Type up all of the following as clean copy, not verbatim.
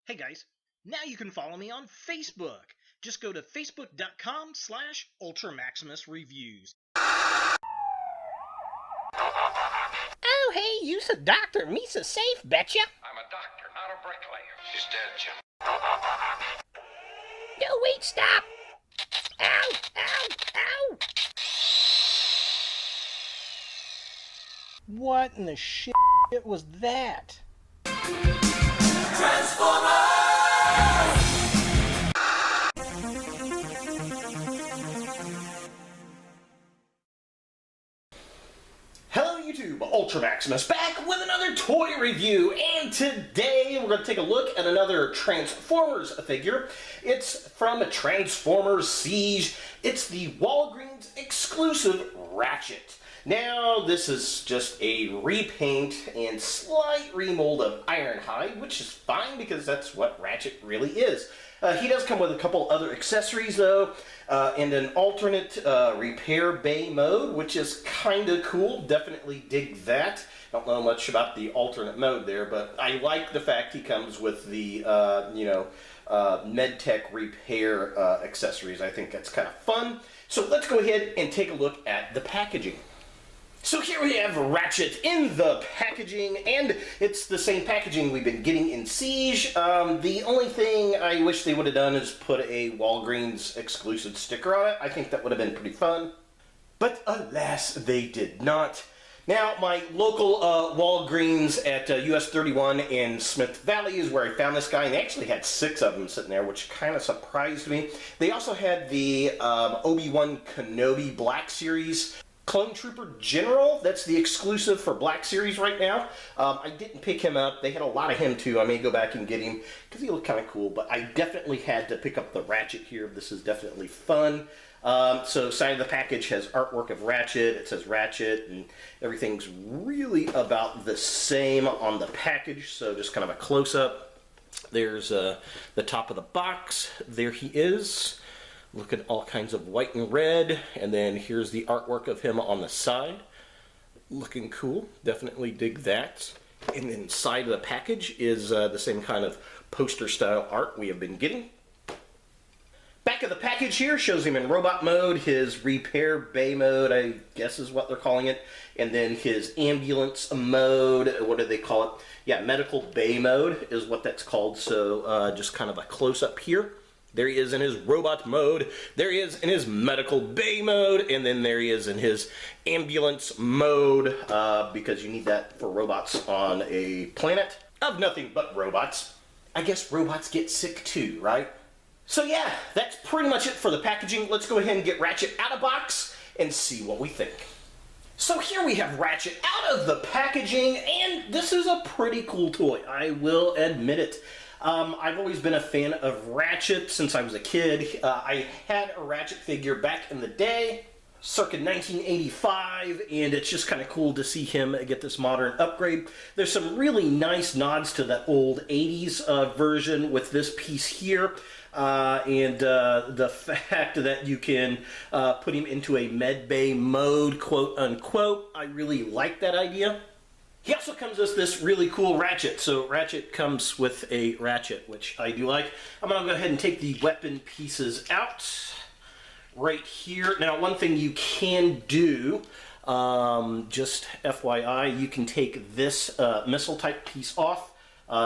Hey guys, now you can follow me on Facebook. Just go to facebook.com/UltraMaximusReviews. Oh, hey, you's a doctor. Me's a safe, betcha. I'm a doctor, not a bricklayer. She's dead, Jim. No, wait, stop. Ow, ow, ow. What in the shit was that? Hello YouTube, Ultra Maximus back with another toy review, and today we're going to take a look at another Transformers figure. It's from Transformers Siege. It's the Walgreens Exclusive Ratchet. Now, this is just a repaint and slight remold of Ironhide, which is fine because that's what Ratchet really is. He does come with a couple other accessories though, and an alternate repair bay mode, which is kind of cool. Definitely dig that. Don't know much about the alternate mode there, but I like the fact he comes with the, MedTech repair accessories. I think that's kind of fun. So let's go ahead and take a look at the packaging. So here we have Ratchet in the packaging, and it's the same packaging we've been getting in Siege. The only thing I wish they would have done is put a Walgreens exclusive sticker on it. I think that would have been pretty fun. But alas, they did not. Now, my local Walgreens at US 31 in Smith Valley is where I found this guy, and they actually had 6 of them sitting there, which kind of surprised me. They also had the Obi-Wan Kenobi Black Series Clone Trooper General. That's the exclusive for Black Series right now. I didn't pick him up. They had a lot of him too. I may go back and get him because he looked kind of cool, but I definitely had to pick up the Ratchet here. This is definitely fun. So side of the package has artwork of Ratchet. It says Ratchet, and everything's really about the same on the package. So just kind of a close-up. There's the top of the box. There he is. Looking all kinds of white and red, and then here's the artwork of him on the side. Looking cool, definitely dig that. And inside of the package is the same kind of poster style art we have been getting. Back of the package here shows him in robot mode, his repair bay mode, I guess is what they're calling it, and then his ambulance mode, what do they call it? Yeah, medical bay mode is what that's called, so just kind of a close-up here. There he is in his robot mode, there he is in his medical bay mode, and then there he is in his ambulance mode, because you need that for robots on a planet of nothing but robots. I guess robots get sick too, right? So yeah, that's pretty much it for the packaging. Let's go ahead and get Ratchet out of box and see what we think. So here we have Ratchet out of the packaging, and this is a pretty cool toy, I will admit it. I've always been a fan of Ratchet since I was a kid. I had a Ratchet figure back in the day, circa 1985, and it's just kind of cool to see him get this modern upgrade. There's some really nice nods to that old 80s version with this piece here, and the fact that you can put him into a medbay mode, quote unquote. I really like that idea. He also comes with this really cool Ratchet. So Ratchet comes with a Ratchet, which I do like. I'm going to go ahead and take the weapon pieces out right here. Now, one thing you can do, just FYI, you can take this missile type piece off.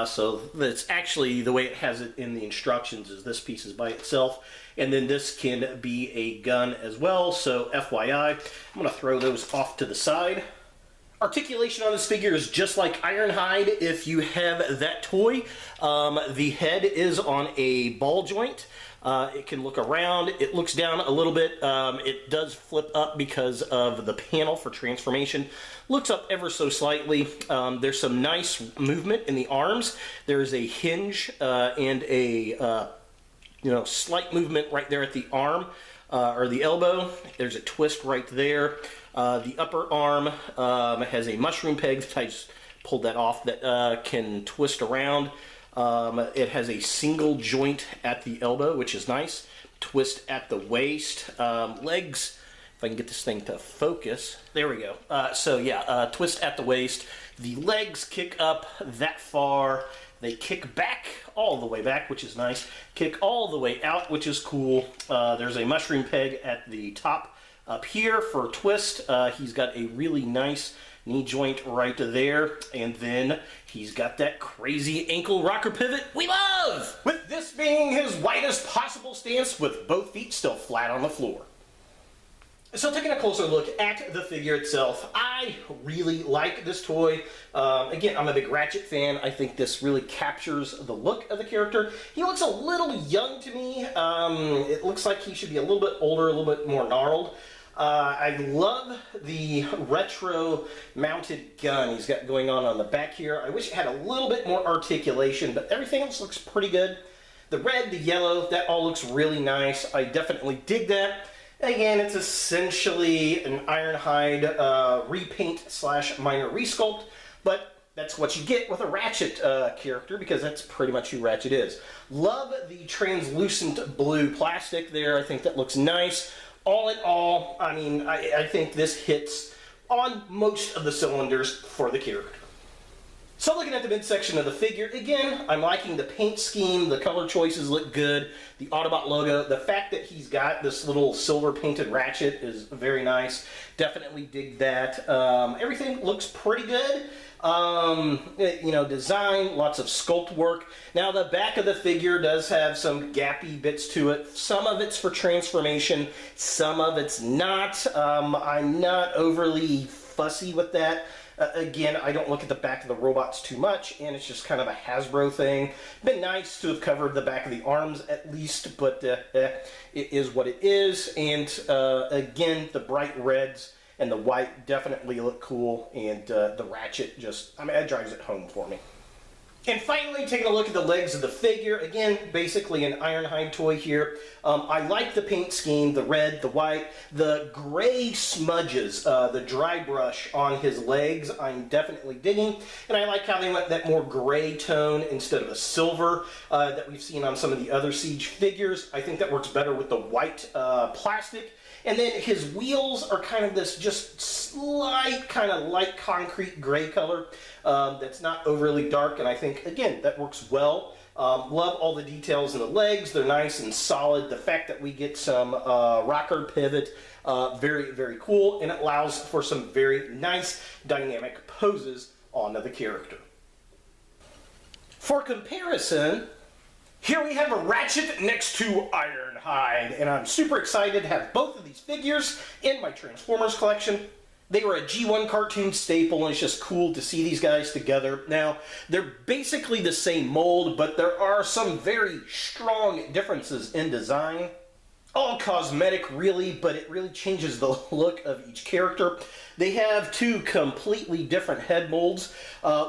So that's actually the way it has it in the instructions, is this piece is by itself. And then this can be a gun as well. So FYI, I'm going to throw those off to the side. Articulation on this figure is just like Ironhide if you have that toy. The head is on a ball joint. It can look around. It looks down a little bit. It does flip up because of the panel for transformation. Looks up ever so slightly. There's some nice movement in the arms. There's a hinge and a slight movement right there at the arm or the elbow. There's a twist right there. The upper arm has a mushroom peg that I just pulled that off that can twist around. It has a single joint at the elbow, which is nice. Twist at the waist. Legs, if I can get this thing to focus. There we go. So yeah, twist at the waist. The legs kick up that far. They kick back, all the way back, which is nice. Kick all the way out, which is cool. There's a mushroom peg at the top up here for a twist. He's got a really nice knee joint right there. And then he's got that crazy ankle rocker pivot we love! With this being his widest possible stance with both feet still flat on the floor. So taking a closer look at the figure itself, I really like this toy. Again, I'm a big Ratchet fan. I think this really captures the look of the character. He looks a little young to me. It looks like he should be a little bit older, a little bit more gnarled. I love the retro mounted gun he's got going on the back here. I wish it had a little bit more articulation, but everything else looks pretty good. The red, the yellow, that all looks really nice. I definitely dig that. Again, it's essentially an Ironhide repaint / minor resculpt, but that's what you get with a Ratchet character, because that's pretty much who Ratchet is. Love the translucent blue plastic there. I think that looks nice. All in all, I mean, I think this hits on most of the cylinders for the character. So looking at the midsection of the figure, again, I'm liking the paint scheme, the color choices look good, the Autobot logo, the fact that he's got this little silver painted Ratchet is very nice, definitely dig that. Everything looks pretty good, you know, design, lots of sculpt work. Now the back of the figure does have some gappy bits to it, some of it's for transformation, some of it's not. I'm not overly fussy with that. Again, I don't look at the back of the robots too much, and it's just kind of a Hasbro thing. Been nice to have covered the back of the arms at least, but it is what it is. And again, the bright reds and the white definitely look cool, and the Ratchet just, I mean, it drives it home for me. And finally, taking a look at the legs of the figure, again, basically an Ironhide toy here. I like the paint scheme, the red, the white, the gray smudges, the dry brush on his legs, I'm definitely digging. And I like how they went that more gray tone instead of a silver that we've seen on some of the other Siege figures. I think that works better with the white plastic. And then his wheels are kind of this just slight, kind of light concrete gray color that's not overly dark, and I think, again, that works well. Love all the details in the legs. They're nice and solid. The fact that we get some rocker pivot, very, very cool, and it allows for some very nice dynamic poses on the character. For comparison, here we have a Ratchet next to Ironhide, and I'm super excited to have both of these figures in my Transformers collection. They were a G1 cartoon staple, and it's just cool to see these guys together. Now, they're basically the same mold, but there are some very strong differences in design. All cosmetic, really, but it really changes the look of each character. They have two completely different head molds,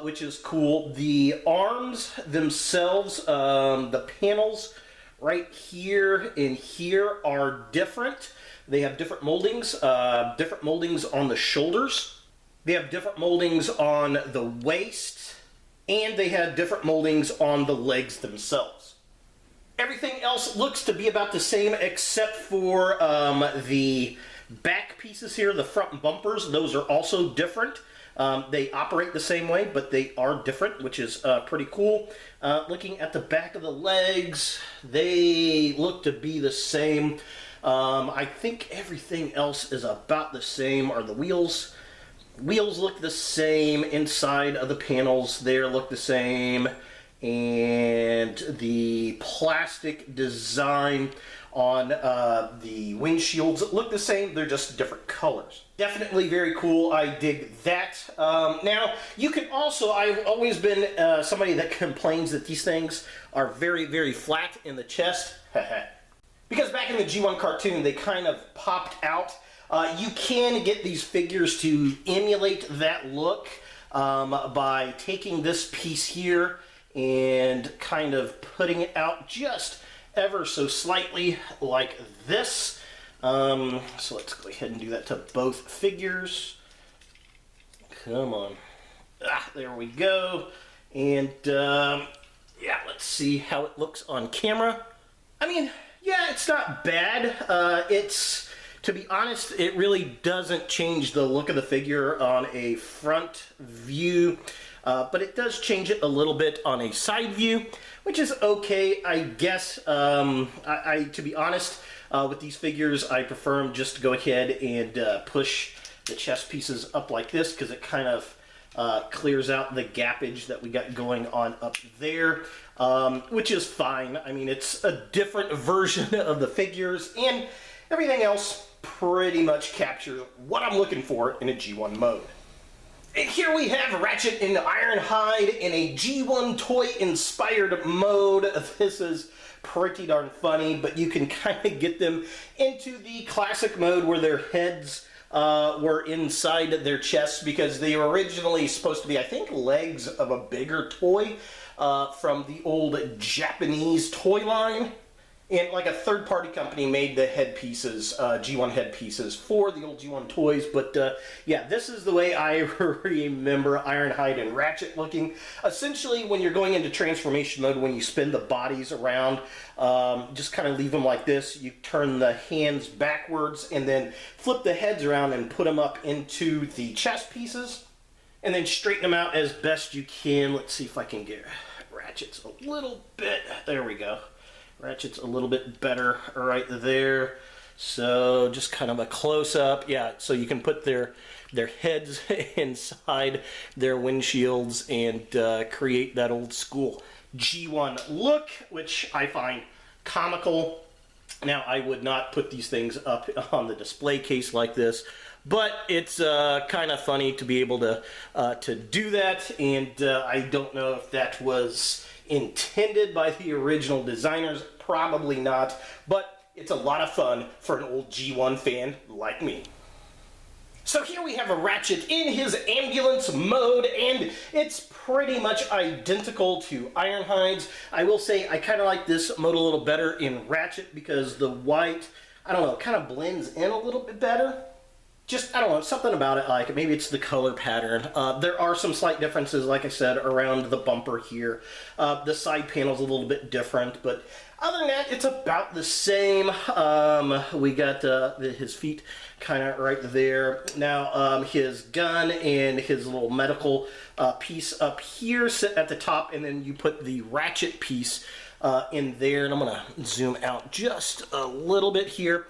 which is cool. The arms themselves, the panels right here and here are different. They have different moldings on the shoulders. They have different moldings on the waist, and they have different moldings on the legs themselves. Everything else looks to be about the same except for the back pieces here, the front bumpers. Those are also different. They operate the same way, but they are different, which is pretty cool. Looking at the back of the legs, they look to be the same. I think everything else is about the same. Are the wheels? Wheels look the same. Inside of the panels there look the same. And the plastic design on the windshields look the same. They're just different colors. Definitely very cool. I dig that. Now, you can also, I've always been somebody that complains that these things are very, very flat in the chest. Because back in the G1 cartoon, they kind of popped out. You can get these figures to emulate that look by taking this piece here and kind of putting it out just ever so slightly like this. So let's go ahead and do that to both figures. Come on. There we go. And yeah, let's see how it looks on camera. I mean, yeah, it's not bad. It's, to be honest, it really doesn't change the look of the figure on a front view. but it does change it a little bit on a side view, which is okay, I guess. To be honest, with these figures, I prefer them just to go ahead and push the chest pieces up like this, because it kind of clears out the gappage that we got going on up there, which is fine. I mean, it's a different version of the figures, and everything else pretty much captures what I'm looking for in a G1 mode. And here we have Ratchet in Ironhide in a G1 toy-inspired mode. This is pretty darn funny, but you can kind of get them into the classic mode where their heads were inside their chests, because they were originally supposed to be, I think, legs of a bigger toy from the old Japanese toy line. And like a third-party company made the headpieces, G1 headpieces for the old G1 toys. But yeah, this is the way I remember Ironhide and Ratchet looking. Essentially, when you're going into transformation mode, when you spin the bodies around, just kind of leave them like this. You turn the hands backwards and then flip the heads around and put them up into the chest pieces. And then straighten them out as best you can. Let's see if I can get Ratchet's a little bit. There we go. Ratchet's a little bit better right there. So just kind of a close-up. Yeah, so you can put their heads inside their windshields and create that old school G1 look, which I find comical. Now, I would not put these things up on the display case like this, but it's kind of funny to be able to do that, and I don't know if that was intended by the original designers. Probably not, but it's a lot of fun for an old G1 fan like me. So here we have a Ratchet in his ambulance mode, and it's pretty much identical to Ironhide's. I will say I kind of like this mode a little better in Ratchet, because the white, I don't know, kind of blends in a little bit better. Just, I don't know, something about it, like maybe it's the color pattern. There are some slight differences, like I said, around the bumper here. The side panel's a little bit different, but other than that, it's about the same. We got his feet kind of right there. Now, his gun and his little medical piece up here sit at the top, and then you put the Ratchet piece in there. And I'm going to zoom out just a little bit here.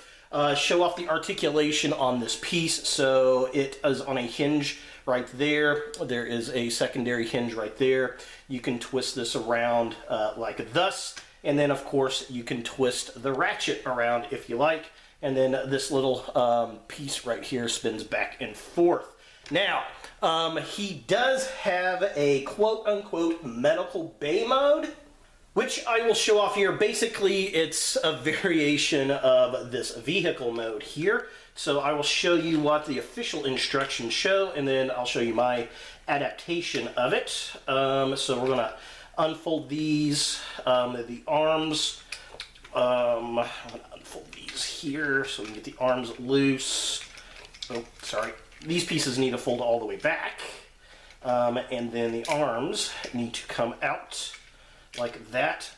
Show off the articulation on this piece. So it is on a hinge right there. There is a secondary hinge right there. You can twist this around like thus. And then, of course, you can twist the Ratchet around if you like. And then this little piece right here spins back and forth. Now, he does have a quote-unquote medical bay mode, which I will show off here. Basically, it's a variation of this vehicle mode here. So I will show you what the official instructions show, and then I'll show you my adaptation of it. So we're going to unfold these, the arms. I'm going to unfold these here so we can get the arms loose. Oh, sorry. These pieces need to fold all the way back. And then the arms need to come out like that,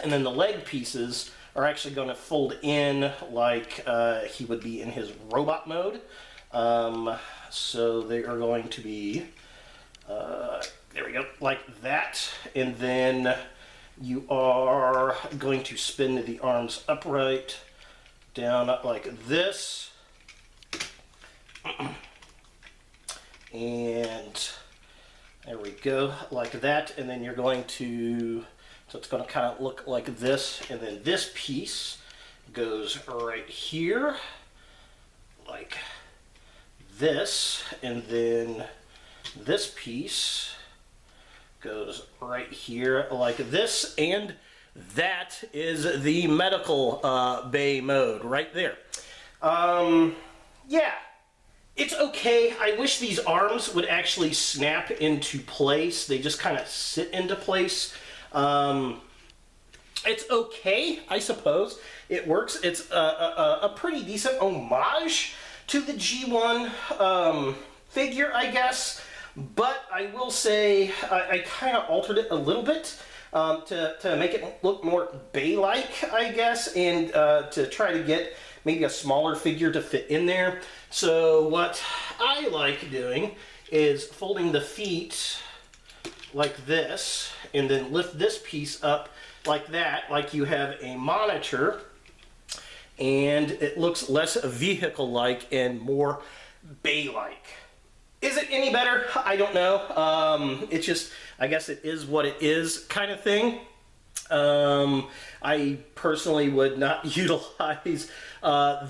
and then the leg pieces are actually going to fold in like he would be in his robot mode. So they are going to be there we go, like that, and then you are going to spin the arms upright down like this, and there we go, like that, and then you're going to, so it's going to kind of look like this, and then this piece goes right here, like this, and then this piece goes right here like this, and that is the medical bay mode right there. Yeah. It's okay. I wish these arms would actually snap into place. They just kind of sit into place. It's okay, I suppose. It works. It's a pretty decent homage to the G1 figure, I guess. But I will say I kind of altered it a little bit to make it look more Bay-like, I guess, and to try to get maybe a smaller figure to fit in there. So what I like doing is folding the feet like this, and then lift this piece up like that, like you have a monitor, and it looks less vehicle-like and more bay-like. Is it any better? I don't know. It's just, I guess it is what it is kind of thing. I personally would not utilize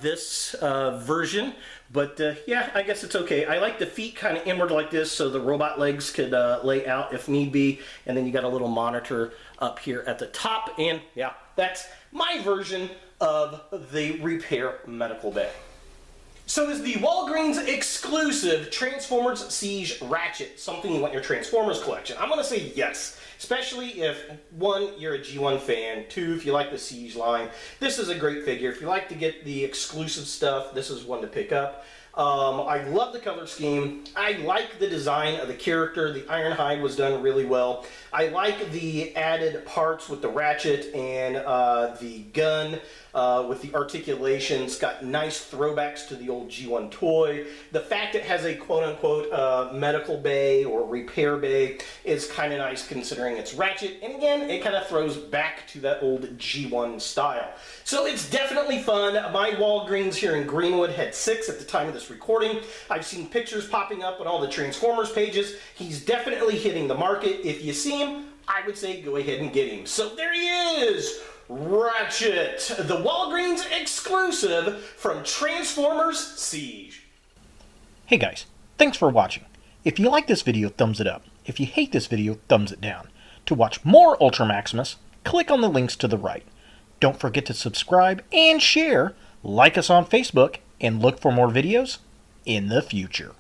this version, but yeah, I guess it's okay. I like the feet kind of inward like this so the robot legs could lay out if need be, and then you got a little monitor up here at the top, and yeah, that's my version of the Repair Medical Bay. So is the Walgreens Exclusive Transformers Siege Ratchet something you want in your Transformers collection? I'm going to say yes, especially if, 1, you're a G1 fan, 2, if you like the Siege line. This is a great figure. If you like to get the exclusive stuff, this is one to pick up. I love the color scheme. I like the design of the character. The Ironhide was done really well. I like the added parts with the ratchet and the gun with the articulation. It's got nice throwbacks to the old G1 toy. The fact it has a quote-unquote medical bay or repair bay is kind of nice considering it's ratchet. And again, it kind of throws back to that old G1 style. So it's definitely fun. My Walgreens here in Greenwood had 6 at the time of this recording. I've seen pictures popping up on all the Transformers pages. He's definitely hitting the market. If you see him, I would say go ahead and get him. So there he is, Ratchet, the Walgreens exclusive from Transformers Siege. Hey guys, thanks for watching. If you like this video, thumbs it up. If you hate this video, thumbs it down. To watch more Ultra Maximus, click on the links to the right. Don't forget to subscribe and share, like us on Facebook, and look for more videos in the future.